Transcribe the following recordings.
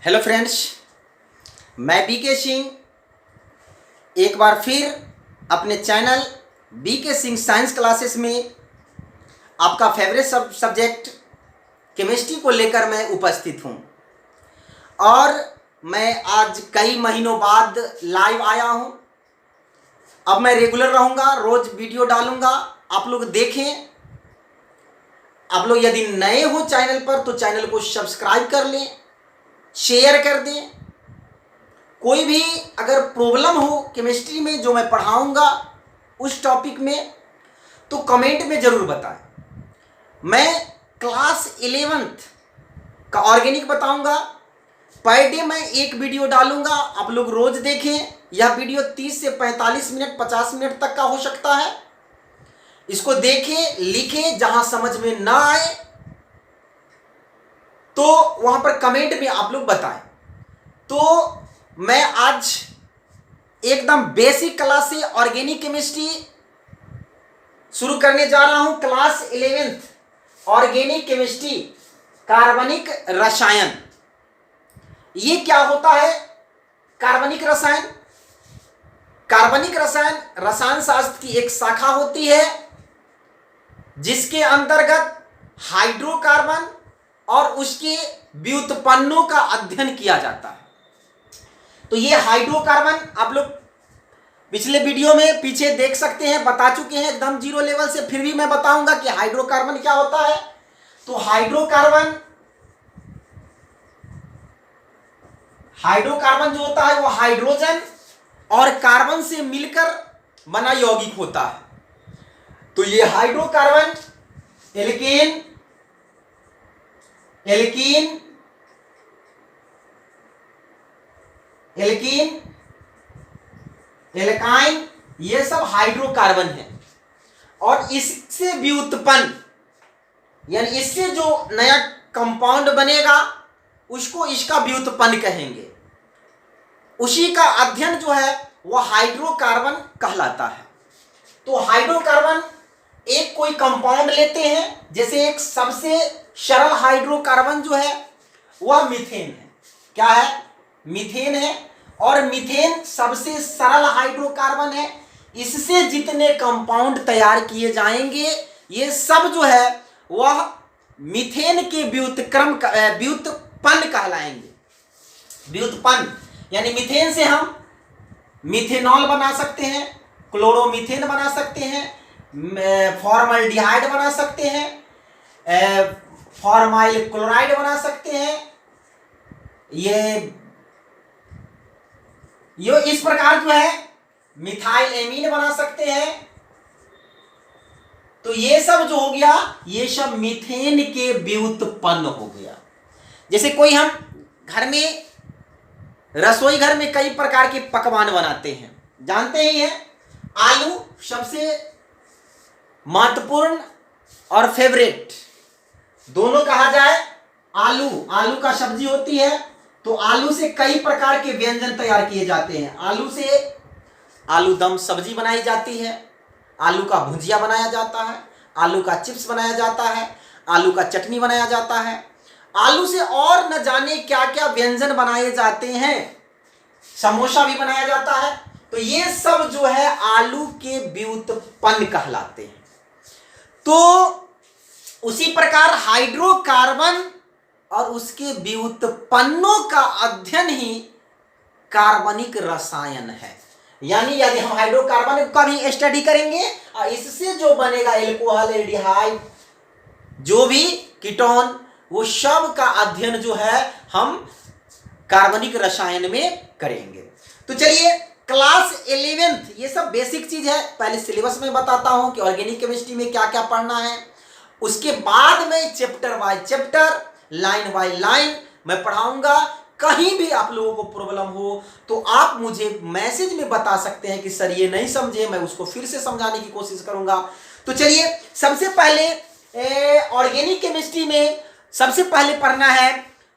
Hello friends, मैं BK Singh एक बार फिर अपने channel BK Singh science classes में आपका फेवरेट सब्जेक्ट केमिस्ट्री को लेकर मैं उपस्थित हूं। और मैं आज कई महीनों बाद लाइव आया हूं। अब मैं रेगुलर रहूंगा, रोज वीडियो डालूंगा, आप लोग देखें। आप लोग यदि नए हो चैनल पर तो चैनल को सब्सक्राइब कर लें, शेयर कर दें। कोई भी अगर प्रॉब्लम हो केमिस्ट्री में जो मैं पढ़ाऊंगा उस टॉपिक में तो कमेंट में ज़रूर बताएं। मैं क्लास 11th का ऑर्गेनिक बताऊंगा। पर डे मैं एक वीडियो डालूंगा, आप लोग रोज देखें। यह वीडियो 30 से 45 मिनट 50 मिनट तक का हो सकता है। इसको देखें, लिखें, जहां समझ में ना आए तो वहां पर कमेंट में आप लोग बताएं। तो मैं आज एकदम बेसिक क्लास से ऑर्गेनिक केमिस्ट्री शुरू करने जा रहा हूं। क्लास 11th ऑर्गेनिक केमिस्ट्री, कार्बनिक रसायन। ये क्या होता है? कार्बनिक रसायन। कार्बनिक रसायन रसायन शास्त्र की एक शाखा होती है जिसके अंतर्गत हाइड्रोकार्बन और उसके व्युत्पन्नों का अध्ययन किया जाता है। तो ये हाइड्रोकार्बन आप लोग पिछले वीडियो में पीछे देख सकते हैं, बता चुके हैं एकदम जीरो लेवल से। फिर भी मैं बताऊंगा कि हाइड्रोकार्बन क्या होता है। तो हाइड्रोकार्बन जो होता है वो हाइड्रोजन और कार्बन से मिलकर बना यौगिक होता है। तो ये हाइड्रोकार्बन एल्केन, एल्काइन, ये सब हाइड्रोकार्बन है। और इससे व्युत्पन्न यानी इससे जो नया कंपाउंड बनेगा उसको इसका व्युत्पन्न कहेंगे। उसी का अध्ययन जो है वह हाइड्रोकार्बन कहलाता है। तो हाइड्रोकार्बन एक कोई कंपाउंड लेते हैं, जैसे एक सबसे सरल हाइड्रोकार्बन जो है वह मीथेन है। क्या है? मीथेन है। और मीथेन सबसे सरल हाइड्रोकार्बन है। इससे जितने कंपाउंड तैयार किए जाएंगे ये सब जो है वह मीथेन के व्युत्पन्न कहलाएंगे। व्युत्पन्न यानी मीथेन से हम मिथेनॉल बना सकते हैं, क्लोरोमीथेन बना सकते हैं, फॉर्मल्डिहाइड बना सकते हैं, फॉर्माइल क्लोराइड बना सकते हैं। ये इस प्रकार जो है मिथाइल एमीन बना सकते हैं। तो ये सब जो हो गया ये सब मीथेन के व्युत्पन्न हो गया। जैसे कोई हम घर में रसोई घर में कई प्रकार के पकवान बनाते हैं, जानते ही हैं। आलू सबसे महत्वपूर्ण और फेवरेट दोनों कहा जाए। आलू का सब्जी होती है। तो आलू से कई प्रकार के व्यंजन तैयार किए जाते हैं। आलू से आलू दम सब्जी बनाई जाती है, आलू का भुजिया बनाया जाता है, आलू का चिप्स बनाया जाता है, आलू का चटनी बनाया जाता है। आलू से और न जाने क्या क्या व्यंजन बनाए जाते हैं, समोसा भी बनाया जाता है। तो ये सब जो है आलू के व्युत्पन्न कहलाते हैं। तो उसी प्रकार हाइड्रोकार्बन और उसके व्युत्पन्नों का अध्ययन ही कार्बनिक रसायन है। यानी यदि हम हाइड्रोकार्बन का भी स्टडी करेंगे और इससे जो बनेगा एल्कोहल, एल्डिहाइड, जो भी कीटोन, वो सब का अध्ययन जो है हम कार्बनिक रसायन में करेंगे। तो चलिए क्लास 11th, ये सब बेसिक चीज है। पहले सिलेबस में बताता हूं कि ऑर्गेनिक केमिस्ट्री में क्या क्या पढ़ना है। उसके बाद में chapter by chapter, line by line मैं पढ़ाऊंगा। कहीं भी आप लोगों को प्रॉब्लम हो तो आप मुझे मैसेज में बता सकते हैं कि सर ये नहीं समझे, मैं उसको फिर से समझाने की कोशिश करूंगा। तो चलिए सबसे पहले ऑर्गेनिक केमिस्ट्री में सबसे पहले पढ़ना है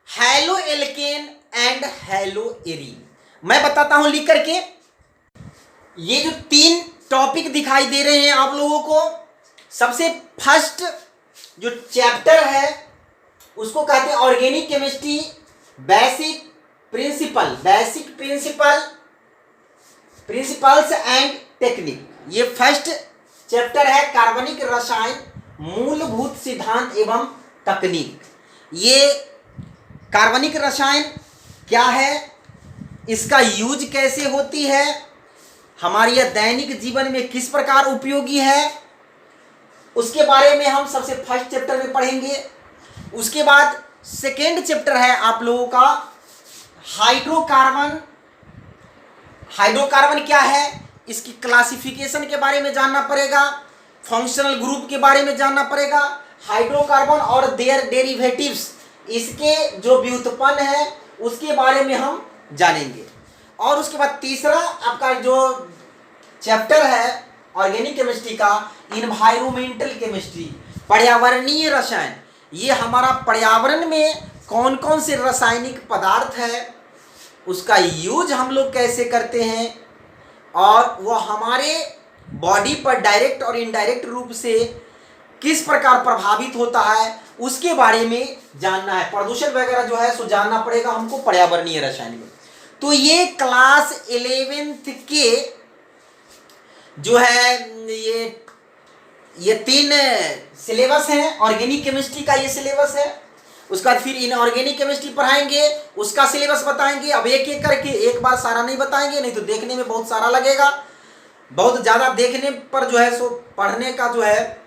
hello alkene and hello arene. मैं बताता हूं लिख करके। ये जो 3 टॉपिक दिखाई दे रहे हैं आप लोगों को, सबसे फर्स्ट जो चैप्टर है उसको कहते हैं organic chemistry basic principle, basic principles and technique, ये फर्स्ट चैप्टर है। कार्बनिक रसायन, मूलभूत सिद्धांत एवं तकनीक। ये कार्बनिक रसायन क्या है, इसका यूज कैसे होती है, हमारी यह दैनिक जीवन में किस प्रकार उपयोगी है, उसके बारे में हम सबसे फर्स्ट चैप्टर में पढ़ेंगे। उसके बाद सेकेंड चैप्टर है आप लोगों का हाइड्रोकार्बन। हाइड्रोकार्बन क्या है, इसकी क्लासिफिकेशन के बारे में जानना पड़ेगा, फंक्शनल ग्रुप के बारे में जानना पड़ेगा। हाइड्रोकार्बन और देयर डेरिवेटिव्स, इसके जो व्युत्पन्न है उसके बारे में हम जानेंगे। और उसके बाद तीसरा आपका जो चैप्टर है ऑर्गेनिक केमिस्ट्री का, इन्वायरमेंटल केमिस्ट्री, पर्यावरणीय रसायन। ये हमारा पर्यावरण में कौन कौन से रासायनिक पदार्थ है, उसका यूज हम लोग कैसे करते हैं और वो हमारे बॉडी पर डायरेक्ट और इनडायरेक्ट रूप से किस प्रकार प्रभावित होता है, उसके बारे में जानना है। प्रदूषण वगैरह जो है सो जानना पड़ेगा हमको पर्यावरणीय रसायन में। तो ये क्लास 11th के जो है ये 3 सिलेबस हैं। ऑर्गेनिक केमिस्ट्री का ये सिलेबस है, उसका फिर इनऑर्गेनिक केमिस्ट्री पढ़ाएंगे, उसका सिलेबस बताएंगे। अब एक एक करके, एक बार सारा नहीं बताएंगे, नहीं तो देखने में बहुत सारा लगेगा, बहुत ज़्यादा देखने पर जो है सो पढ़ने का जो है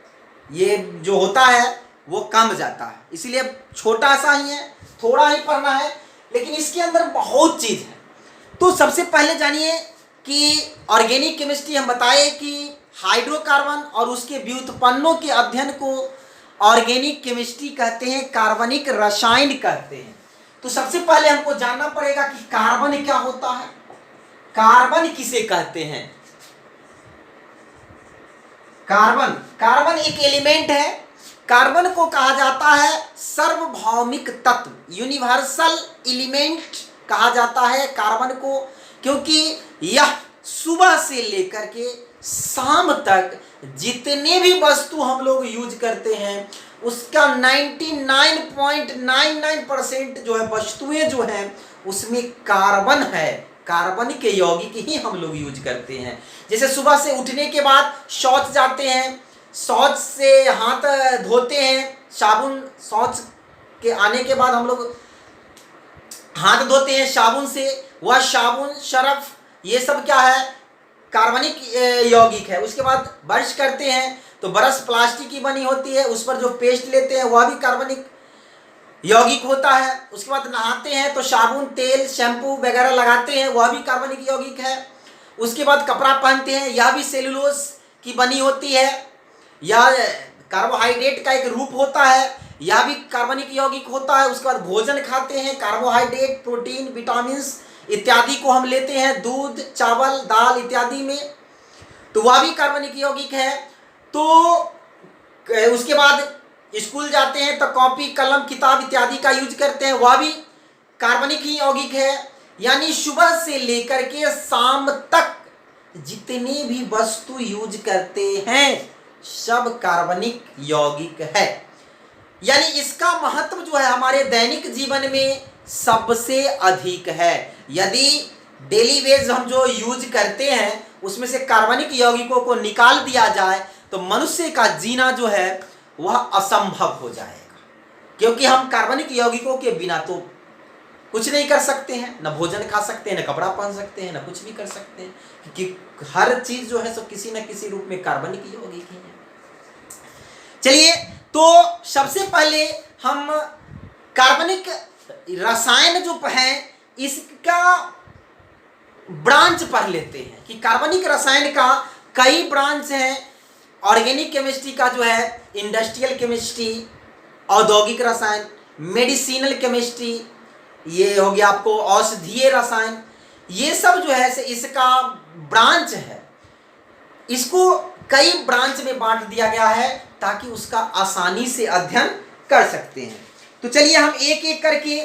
ये जो होता है वो कम जाता है। इसलिए अब छोटा सा ही है, थोड़ा ही पढ़ना है, लेकिन इसके अंदर बहुत चीज़ है। तो सबसे पहले जानिए कि ऑर्गेनिक केमिस्ट्री हम बताए कि हाइड्रोकार्बन और उसके व्युत्पन्नों के अध्ययन को ऑर्गेनिक केमिस्ट्री कहते हैं, कार्बनिक रसायन कहते हैं। तो सबसे पहले हमको जानना पड़ेगा कि कार्बन क्या होता है, कार्बन किसे कहते हैं। कार्बन एक एलिमेंट है। कार्बन को कहा जाता है सार्वभौमिक तत्व, यूनिवर्सल एलिमेंट कहा जाता है कार्बन को, क्योंकि यह सुबह से लेकर के शाम तक जितने भी वस्तु हम लोग यूज करते हैं उसका 99.99% जो है वस्तुएं जो हैं उसमें कार्बन है। कार्बन के यौगिक ही हम लोग यूज करते हैं। जैसे सुबह से उठने के बाद शौच जाते हैं, शौच से हाथ धोते हैं, साबुन, शौच के आने के बाद हम लोग हाथ धोते हैं साबुन से, वह साबुन, सरफ, ये सब क्या है, कार्बनिक यौगिक है। उसके बाद ब्रश करते हैं तो ब्रश प्लास्टिक की बनी होती है, उस पर जो पेस्ट लेते हैं वह भी कार्बनिक यौगिक होता है। उसके बाद नहाते हैं तो साबुन, तेल, शैम्पू वगैरह लगाते हैं, वह भी कार्बनिक यौगिक है। उसके बाद कपड़ा पहनते हैं, यह भी सेलुलोज की बनी होती है, यह कार्बोहाइड्रेट का एक रूप होता है, यह भी कार्बनिक यौगिक होता है। उसके बाद भोजन खाते हैं, कार्बोहाइड्रेट, प्रोटीन, विटामिन इत्यादि को हम लेते हैं दूध, चावल, दाल इत्यादि में, तो वह भी कार्बनिक यौगिक है। तो उसके बाद स्कूल जाते हैं तो कॉपी, कलम, किताब इत्यादि का यूज करते हैं, वह भी कार्बनिक ही यौगिक है। यानी सुबह से लेकर के शाम तक जितनी भी वस्तु यूज करते हैं सब कार्बनिक यौगिक है। यानी इसका महत्व जो है हमारे दैनिक जीवन में सबसे अधिक है। यदि डेली वेज हम जो यूज करते हैं उसमें से कार्बनिक यौगिकों को निकाल दिया जाए तो मनुष्य का जीना जो है वह असंभव हो जाएगा, क्योंकि हम कार्बनिक यौगिकों के बिना तो कुछ नहीं कर सकते हैं, न भोजन खा सकते हैं, न कपड़ा पहन सकते हैं, न कुछ भी कर सकते हैं, क्योंकि हर चीज जो है सब किसी न किसी रूप में कार्बनिक यौगिक ही है। चलिए, तो सबसे पहले हम कार्बनिक रसायन जो है इसका ब्रांच पढ़ लेते हैं कि कार्बनिक रसायन का कई ब्रांच हैं। ऑर्गेनिक केमिस्ट्री का जो है इंडस्ट्रियल केमिस्ट्री, औद्योगिक रसायन, मेडिसिनल केमिस्ट्री, ये हो गया आपको औषधीय रसायन, ये सब जो है इसका ब्रांच है। इसको कई ब्रांच में बांट दिया गया है ताकि उसका आसानी से अध्ययन कर सकते हैं। तो चलिए हम एक एक करके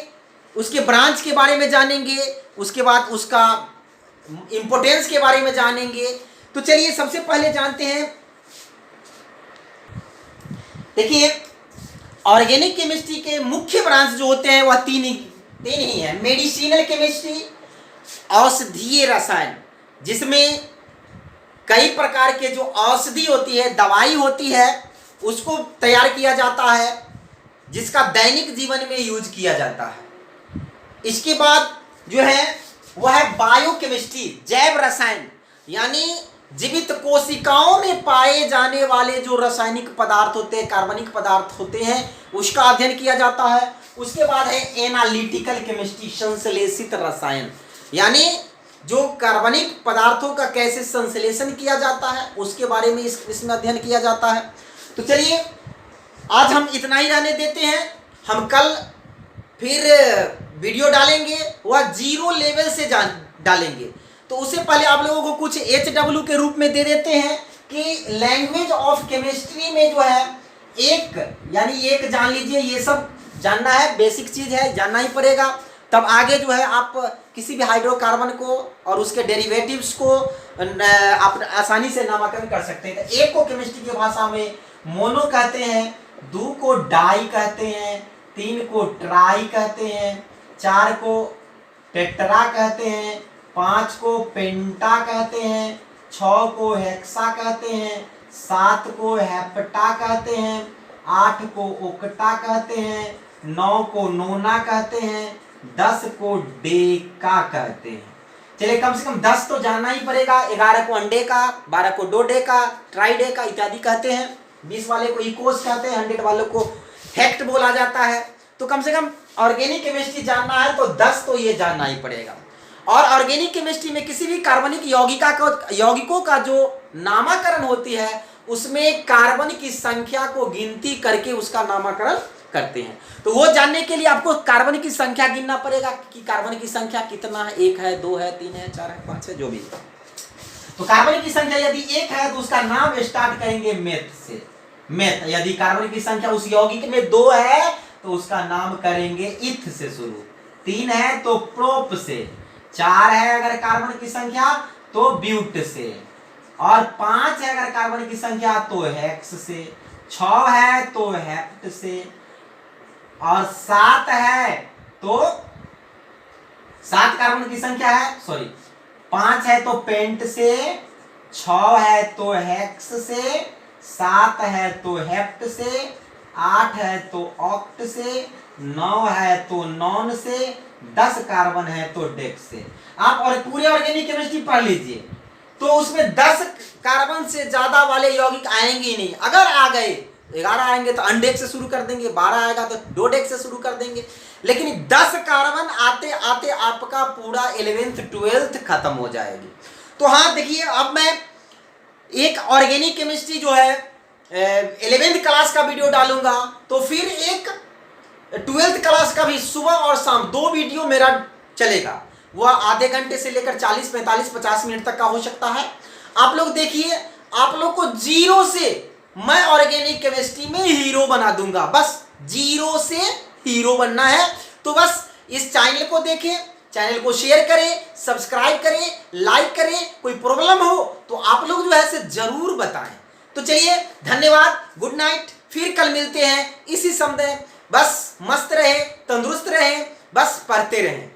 उसके ब्रांच के बारे में जानेंगे, उसके बाद उसका इंपोर्टेंस के बारे में जानेंगे। तो चलिए सबसे पहले जानते हैं, देखिए ऑर्गेनिक केमिस्ट्री के मुख्य ब्रांच जो होते हैं वह तीन ही है। मेडिसिनल केमिस्ट्री, औषधीय रसायन, जिसमें कई प्रकार के जो औषधि होती है, दवाई होती है, उसको तैयार किया जाता है, जिसका दैनिक जीवन में यूज किया जाता है। इसके बाद जो है वह है बायोकेमिस्ट्री, जैव रसायन, यानी जीवित कोशिकाओं में पाए जाने वाले जो रासायनिक पदार्थ होते हैं, कार्बनिक पदार्थ होते हैं, उसका अध्ययन किया जाता है। उसके बाद है एनालिटिकल केमिस्ट्री, संश्लेषित रसायन, यानी जो कार्बनिक पदार्थों का कैसे संश्लेषण किया जाता है उसके बारे में इसमें अध्ययन किया जाता है। तो चलिए आज हम इतना ही रहने देते हैं। हम कल फिर वीडियो डालेंगे, वह 0 लेवल से डालेंगे। तो उससे पहले आप लोगों को कुछ HW के रूप में दे देते हैं कि लैंग्वेज ऑफ केमिस्ट्री में जो है एक जान लीजिए, ये सब जानना है, बेसिक चीज है, जानना ही पड़ेगा। तब आगे जो है आप किसी भी हाइड्रोकार्बन को और उसके डेरिवेटिव्स को आप आसानी से नामकरण कर सकते हैं। तो एक को केमिस्ट्री की भाषा में मोनो कहते हैं, 2 को डाई कहते हैं, 3 को ट्राई कहते हैं, 4 को टेट्रा कहते हैं, 5 को पेंटा कहते हैं, 6 को हेक्सा कहते हैं, 7 को हेप्टा कहते हैं, 8 को ओक्टा कहते हैं, 9 को नोना कहते हैं, 10 को डेका कहते हैं। चलिए कम से कम 10 तो जानना ही पड़ेगा। 11 को अंडे का, 12 को डोडेका, ट्राइडेका इत्यादि कहते हैं, 20 वाले को इकोस कहते हैं, 100 वालों को हेक्ट बोला जाता है। तो कम से कम ऑर्गेनिक केमिस्ट्री जानना है तो 10 तो ये जानना ही पड़ेगा। और ऑर्गेनिक केमिस्ट्री में किसी भी कार्बनिक यौगिकों का जो नामकरण होती है उसमें कार्बन की संख्या को गिनती करके उसका नामकरण करते हैं। तो वो जानने के लिए आपको कार्बन की संख्या गिनना पड़ेगा कि कार्बन की संख्या कितना है, 1 है, 2 है, 3 है, 4 है, 5 है, जो भी। तो कार्बन की संख्या यदि 1 है तो उसका नाम स्टार्ट करेंगे मेथ से। मेथ, यदि कार्बन की संख्या उस यौगिक में 2 है तो उसका नाम करेंगे इथ से शुरू, 3 है तो प्रोप से, 4 है अगर कार्बन की संख्या तो ब्यूट से, और 5 है अगर कार्बन की संख्या तो हेक्स से, 6 है तो हेप्ट से, और 7 है तो 7 कार्बन की संख्या है, 5 है तो पेंट से, 6 है तो हेक्स से, 7 है तो हेप्ट से, 8 है तो ऑक्ट से, 9 है तो नॉन से, 10 कार्बन है तो डेक्स से। आप और पूरे ऑर्गेनिक केमिस्ट्री पढ़ लीजिए तो उसमें 10 कार्बन से ज्यादा वाले यौगिक आएंगे ही नहीं। अगर आ गए 11 आएंगे तो अनडेक्स से शुरू कर देंगे, 12 आएगा तो डोडेक्स से शुरू कर देंगे, लेकिन 10 कार्बन आते आते आपका पूरा 11th 12th खत्म हो जाएगी। तो हाँ देखिए, अब मैं एक ऑर्गेनिक केमिस्ट्री जो है 11th क्लास का वीडियो डालूंगा, तो फिर एक 12th क्लास का भी सुबह और शाम 2 वीडियो मेरा चलेगा। वह आधे घंटे से लेकर 40, 45, 50 मिनट तक का हो सकता है। आप लोग देखिए, आप लोग को 0 से मैं ऑर्गेनिक केमिस्ट्री में हीरो बना दूंगा। बस 0 से हीरो बनना है। तो बस इस चैनल को देखें, चैनल को शेयर करें, सब्सक्राइब करें, लाइक करें। कोई प्रॉब्लम हो तो आप लोग जो है से जरूर बताएं। तो चलिए धन्यवाद, गुड नाइट, फिर कल मिलते हैं इसी समय। बस मस्त रहे, तंदुरुस्त रहे, बस पढ़ते रहें।